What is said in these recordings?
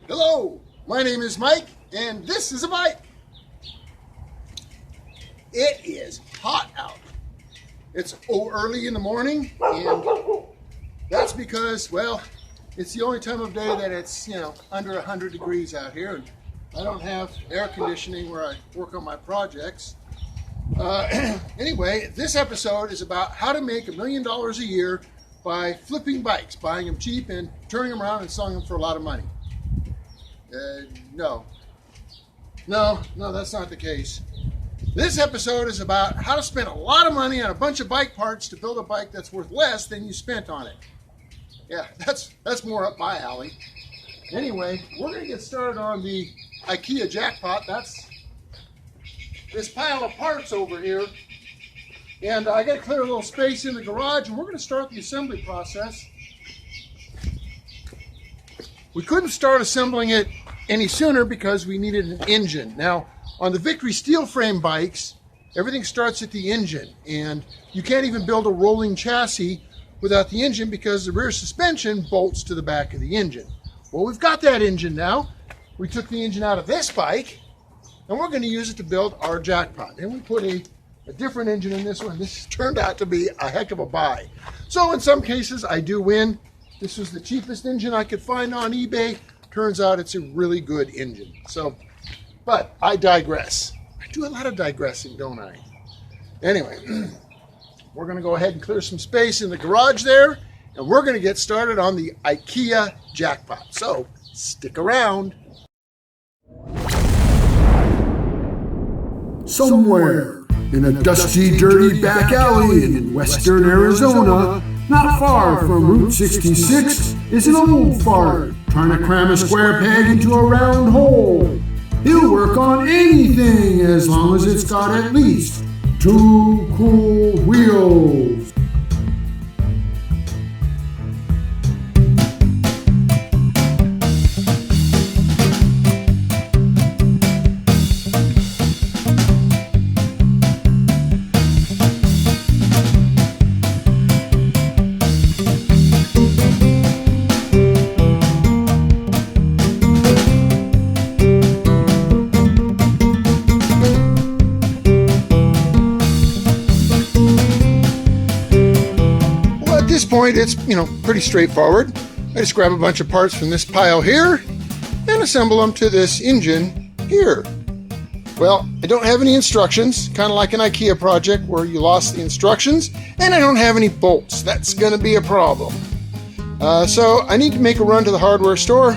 Hello, my name is Mike, and this is a bike. It is hot out. It's early in the morning, and that's because, well, it's the only time of day that it's, under 100 degrees out here, and I don't have air conditioning where I work on my projects. Anyway, this episode is about how to make $1 million a year by flipping bikes, buying them cheap and turning them around and selling them for a lot of money. No, that's not the case. This episode is about how to spend a lot of money on a bunch of bike parts to build a bike that's worth less than you spent on it. Yeah, that's more up my alley. Anyway, we're going to get started on the Ikea Jackpot. That's this pile of parts over here. And I got to clear a little space in the garage, and we're going to start the assembly process. We couldn't start assembling it any sooner because we needed an engine. Now, on the Victory steel frame bikes, everything starts at the engine, and you can't even build a rolling chassis without the engine because the rear suspension bolts to the back of the engine. Well, we've got that engine now. We took the engine out of this bike, and we're going to use it to build our Jackpot. And we put a different engine in this one. This turned out to be a heck of a buy. So in some cases, I do win. This was the cheapest engine I could find on eBay. Turns out it's a really good engine. So, but I digress. I do a lot of digressing, don't I? Anyway, we're going to go ahead and clear some space in the garage there, and we're going to get started on the Ikea Jackpot. So, stick around. Somewhere in a dusty, dirty back alley in western Arizona, not far from Route 66, is an old fart trying to cram a square peg into a round hole. He'll work on anything as long as it's got at least 2 cool wheels. Point, it's pretty straightforward. I just grab a bunch of parts from this pile here and assemble them to this engine here. Well, I don't have any instructions, kind of like an IKEA project where you lost the instructions, and I don't have any bolts. That's going to be a problem. So I need to make a run to the hardware store,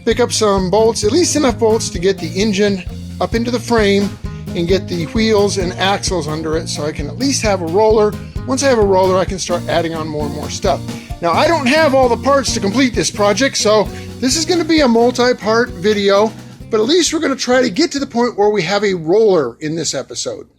pick up some bolts, at least enough bolts to get the engine up into the frame and get the wheels and axles under it so I can at least have a roller. Once I have a roller, I can start adding on more and more stuff. Now, I don't have all the parts to complete this project, so this is going to be a multi-part video, but at least we're going to try to get to the point where we have a roller in this episode.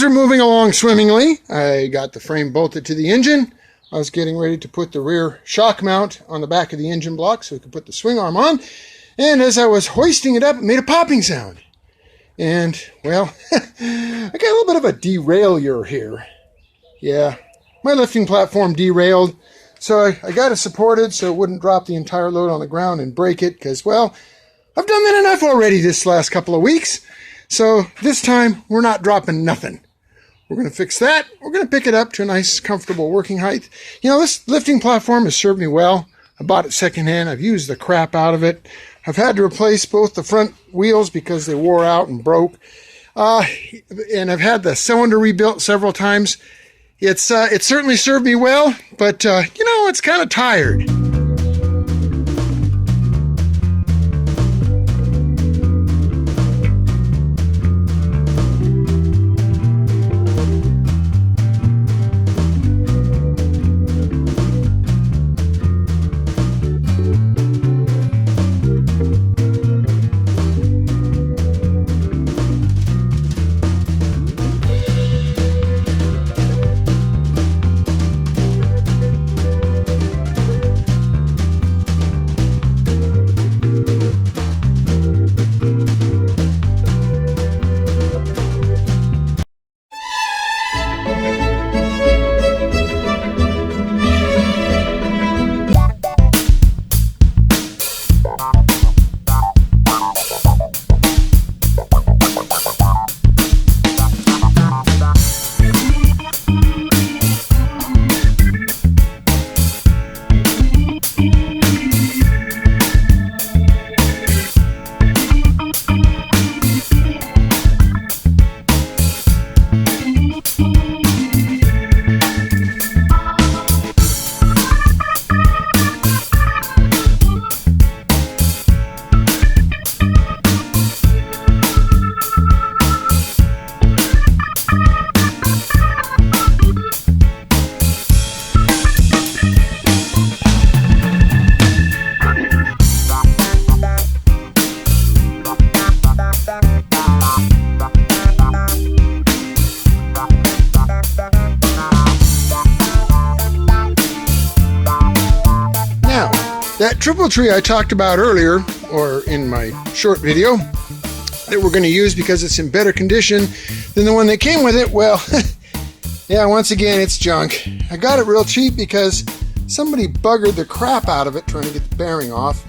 are moving along swimmingly. I got the frame bolted to the engine. I was getting ready to put the rear shock mount on the back of the engine block so we could put the swing arm on. And as I was hoisting it up, it made a popping sound. And, well, I got a little bit of a derailleur here. Yeah, my lifting platform derailed. So I got it supported so it wouldn't drop the entire load on the ground and break it because, well, I've done that enough already this last couple of weeks. So this time, we're not dropping nothing. We're going to fix that. We're going to pick it up to a nice, comfortable working height. You know, this lifting platform has served me well. I bought it secondhand. I've used the crap out of it. I've had to replace both the front wheels because they wore out and broke. And I've had the cylinder rebuilt several times. It certainly served me well, but, you know, it's kind of tired. That triple tree I talked about earlier, or in my short video, that we're going to use because it's in better condition than the one that came with it, well, yeah, once again, it's junk. I got it real cheap because somebody buggered the crap out of it trying to get the bearing off.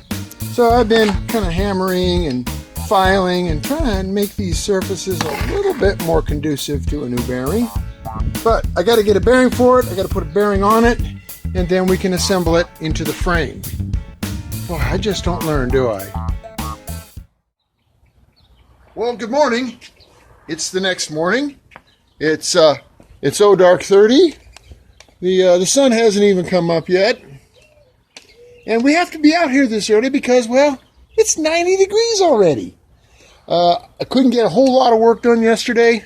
So I've been kind of hammering and filing and trying to make these surfaces a little bit more conducive to a new bearing. But I got to get a bearing for it, I got to put a bearing on it, and then we can assemble it into the frame. Boy, I just don't learn, do I? Well, good morning. It's the next morning. It's dark 30. The sun hasn't even come up yet. And we have to be out here this early because, well, it's 90 degrees already. I couldn't get a whole lot of work done yesterday.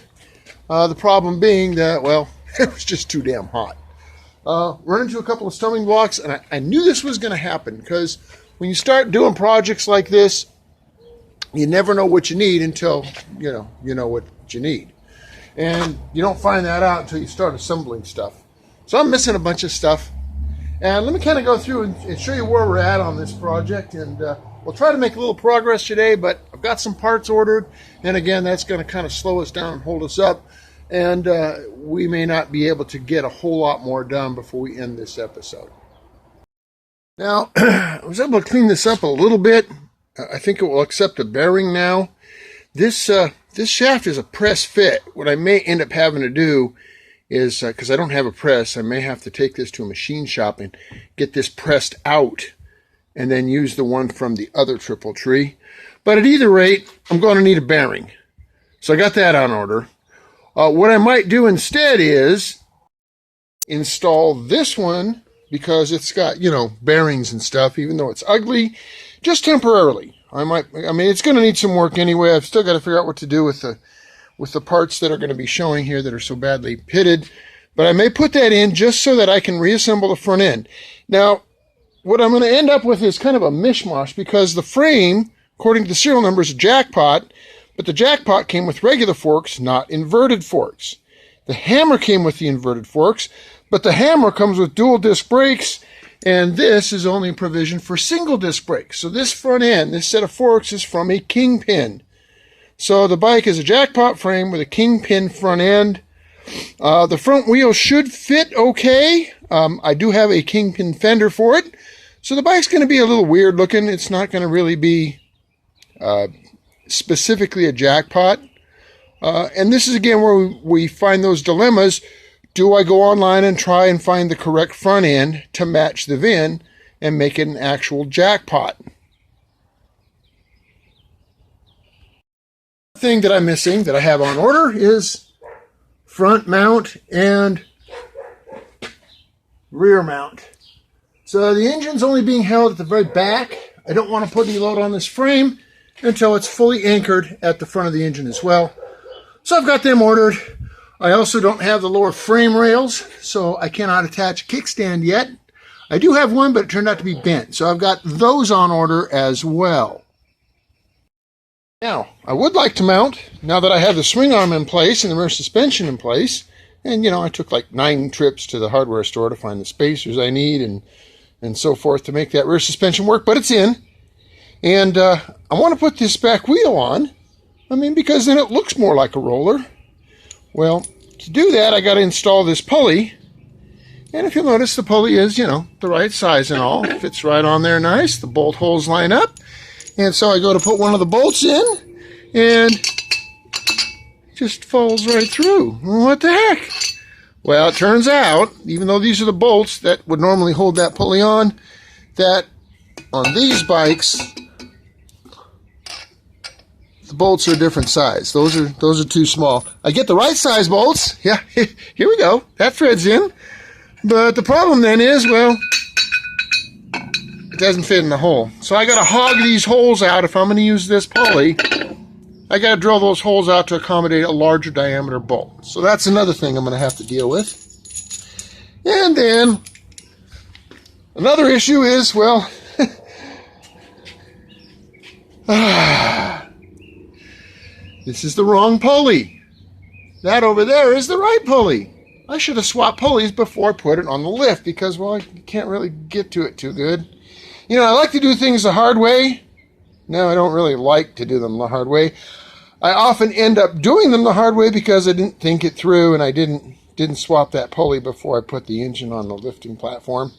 The problem being that, well, it was just too damn hot. Run into a couple of stumbling blocks, and I knew this was going to happen because when you start doing projects like this, you never know what you need until you know what you need. And you don't find that out until you start assembling stuff. So I'm missing a bunch of stuff. And let me kind of go through and show you where we're at on this project. And we'll try to make a little progress today, but I've got some parts ordered. And again, that's going to kind of slow us down and hold us up. And we may not be able to get a whole lot more done before we end this episode. Now, I was able to clean this up a little bit. I think it will accept a bearing now. This shaft is a press fit. What I may end up having to do is, because I don't have a press, I may have to take this to a machine shop and get this pressed out and then use the one from the other triple tree. But at either rate, I'm going to need a bearing. So I got that on order. What I might do instead is install this one because it's got, bearings and stuff, even though it's ugly, just temporarily. I mean, it's going to need some work anyway. I've still got to figure out what to do with the parts that are going to be showing here that are so badly pitted. But I may put that in just so that I can reassemble the front end. Now, what I'm going to end up with is kind of a mishmash because the frame, according to the serial number, is a Jackpot, but the Jackpot came with regular forks, not inverted forks. The hammer came with the inverted forks, but the hammer comes with dual disc brakes, and this is only a provision for single disc brakes. So this front end, this set of forks, is from a Kingpin. So the bike is a Jackpot frame with a Kingpin front end. The front wheel should fit okay. I do have a Kingpin fender for it. So the bike's going to be a little weird looking. It's not going to really be specifically a Jackpot. And this is again where we find those dilemmas. Do I go online and try and find the correct front end to match the VIN and make it an actual Jackpot? The thing that I'm missing that I have on order is front mount and rear mount. So the engine's only being held at the very back. I don't want to put any load on this frame until it's fully anchored at the front of the engine as well. So I've got them ordered. I also don't have the lower frame rails, so I cannot attach a kickstand yet. I do have one, but it turned out to be bent. So I've got those on order as well. Now, I would like to mount, now that I have the swing arm in place and the rear suspension in place, and you know, I took like 9 trips to the hardware store to find the spacers I need and so forth to make that rear suspension work, but it's in. And I want to put this back wheel on, because then it looks more like a roller. Well, to do that, I got to install this pulley. And if you'll notice, the pulley is, the right size and all. It fits right on there nice. The bolt holes line up. And so I go to put one of the bolts in, and it just falls right through. What the heck? Well, it turns out, even though these are the bolts that would normally hold that pulley on, that on these bikes, the bolts are a different size. Those are too small. I get the right size bolts. Yeah, here we go. That threads in. But the problem then is, well, it doesn't fit in the hole. So I got to hog these holes out. If I'm going to use this pulley, I got to drill those holes out to accommodate a larger diameter bolt. So that's another thing I'm going to have to deal with. And then another issue is, well, this is the wrong pulley. That over there is the right pulley. I should have swapped pulleys before I put it on the lift because, well, I can't really get to it too good. I like to do things the hard way. No, I don't really like to do them the hard way. I often end up doing them the hard way because I didn't think it through and I didn't swap that pulley before I put the engine on the lifting platform.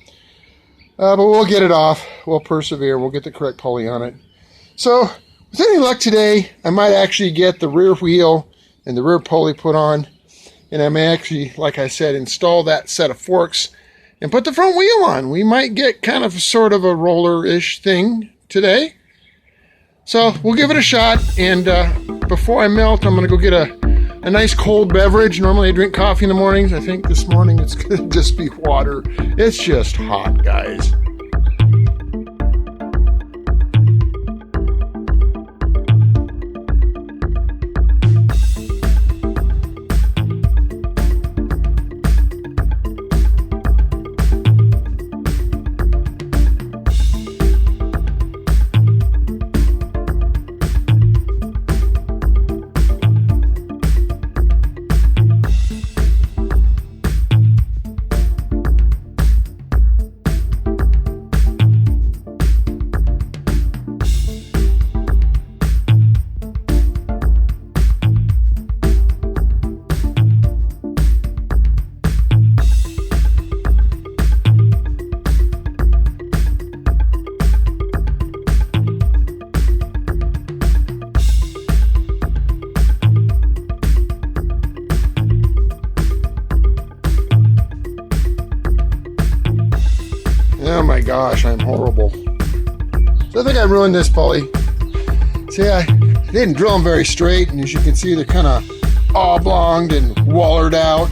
But we'll get it off. We'll persevere. We'll get the correct pulley on it. So, with any luck today, I might actually get the rear wheel and the rear pulley put on. And I may actually, like I said, install that set of forks and put the front wheel on. We might get kind of sort of a roller-ish thing today. So we'll give it a shot. And before I melt, I'm going to go get a nice cold beverage. Normally I drink coffee in the mornings. I think this morning it's going to just be water. It's just hot, guys. Oh my gosh, I'm horrible. So I think I ruined this pulley. See, I didn't drill them very straight, and as you can see, they're kind of oblonged and wallered out.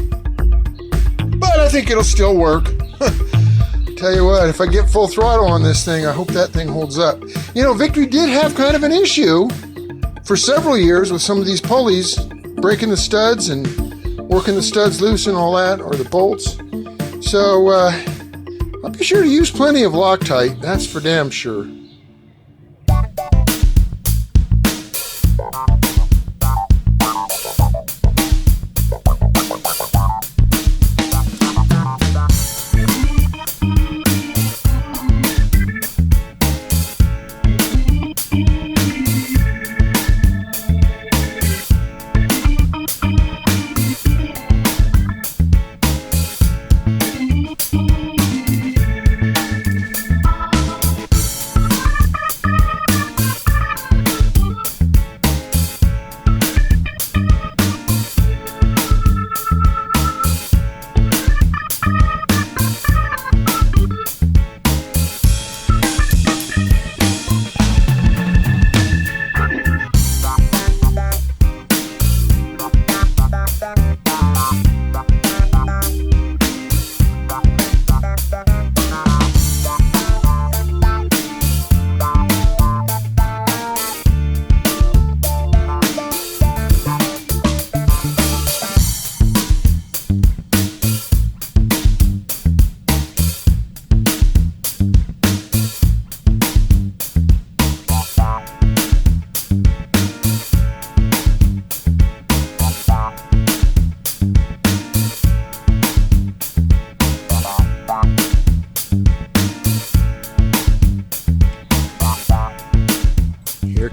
But I think it'll still work. Tell you what, if I get full throttle on this thing, I hope that thing holds up. Victory did have kind of an issue for several years with some of these pulleys, breaking the studs and working the studs loose and all that, or the bolts. So, I'll be sure to use plenty of Loctite, that's for damn sure.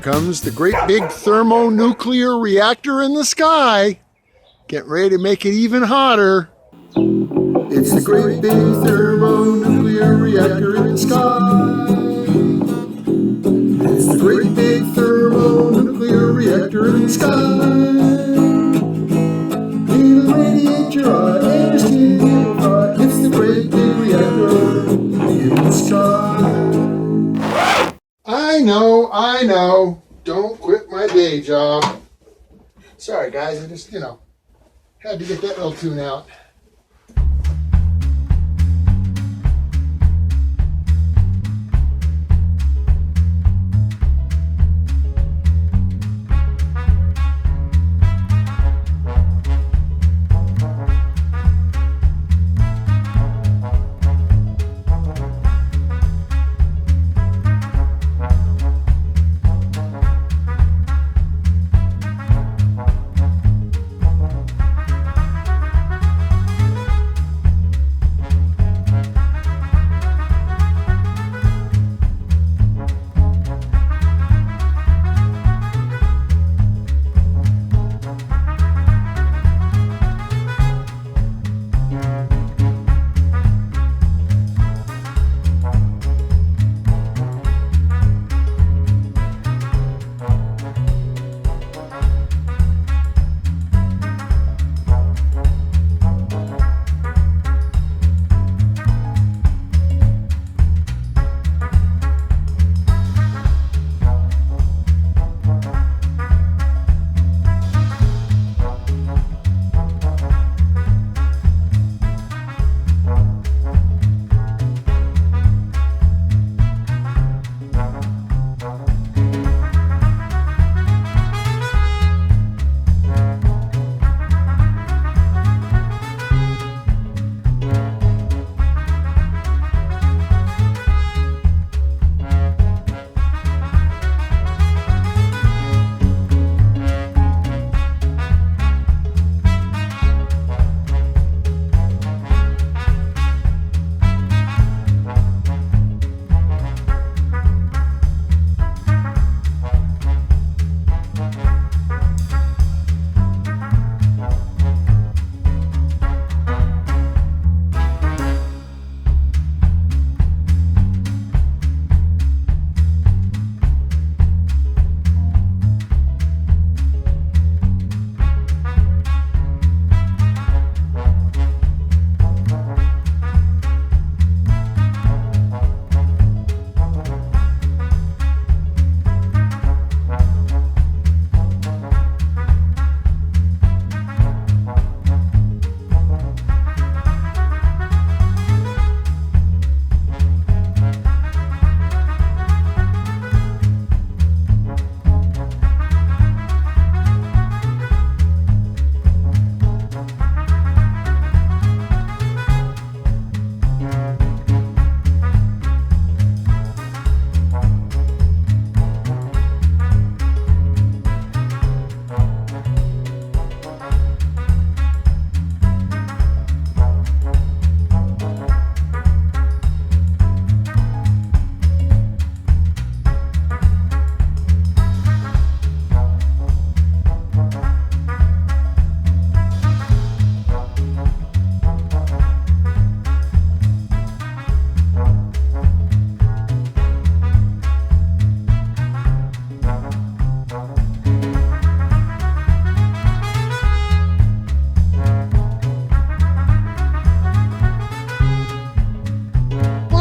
comes the great big thermonuclear reactor in the sky. Get ready to make it even hotter. It's the great big thermonuclear reactor in the sky. It's the great big thermonuclear reactor in the sky. It'll radiate your eye and your skin will fry. It's the great big reactor in the sky. I know. Don't quit my day job. Sorry, guys. I just, had to get that little tune out.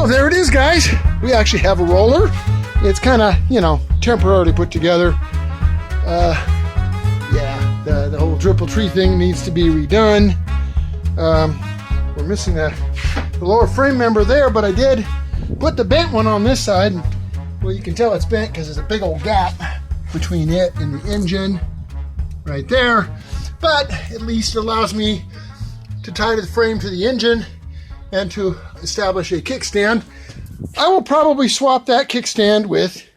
There it is, guys. We actually have a roller. It's kind of, temporarily put together. The whole dripple tree thing needs to be redone. We're missing the lower frame member there, but I did put the bent one on this side. Well, you can tell it's bent because there's a big old gap between it and the engine right there. But at least it allows me to tie the frame to the engine and to establish a kickstand. I will probably swap that kickstand with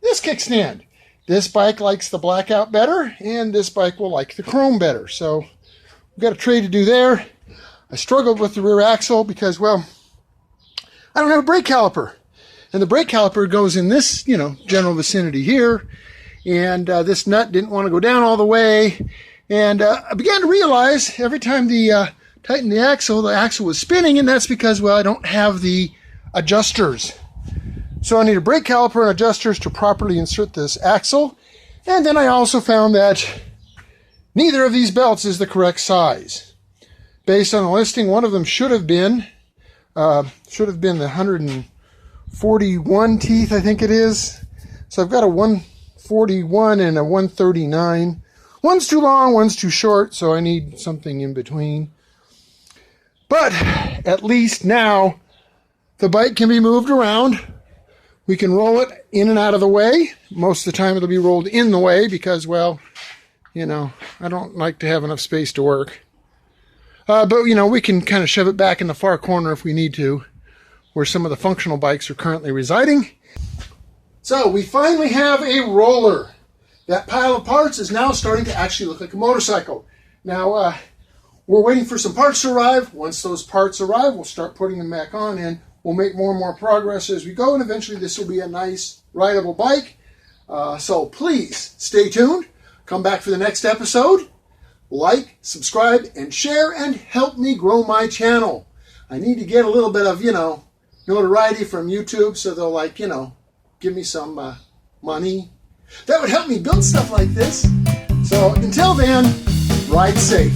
this kickstand. This bike likes the blackout better, and this bike will like the chrome better. So we've got a trade to do there. I struggled with the rear axle because, well, I don't have a brake caliper. And the brake caliper goes in this, general vicinity here. and this nut didn't want to go down all the way. And I began to realize every time the tighten the axle was spinning, and that's because, well, I don't have the adjusters. So I need a brake caliper and adjusters to properly insert this axle. And then I also found that neither of these belts is the correct size. Based on the listing, one of them should have been the 141 teeth, I think it is. So I've got a 141 and a 139. One's too long, one's too short, so I need something in between. But at least now the bike can be moved around. We can roll it in and out of the way. Most of the time it'll be rolled in the way because, well, you know, I don't like to have enough space to work. But, you know, we can kind of shove it back in the far corner if we need to, where some of the functional bikes are currently residing. So we finally have a roller. That pile of parts is now starting to actually look like a motorcycle. Now, we're waiting for some parts to arrive. Once those parts arrive, we'll start putting them back on, and we'll make more and more progress as we go, and eventually this will be a nice, rideable bike. So please stay tuned. Come back for the next episode. Like, subscribe, and share, and help me grow my channel. I need to get a little bit of, you know, notoriety from YouTube, so they'll, like, you know, give me some money. That would help me build stuff like this. So until then, ride safe.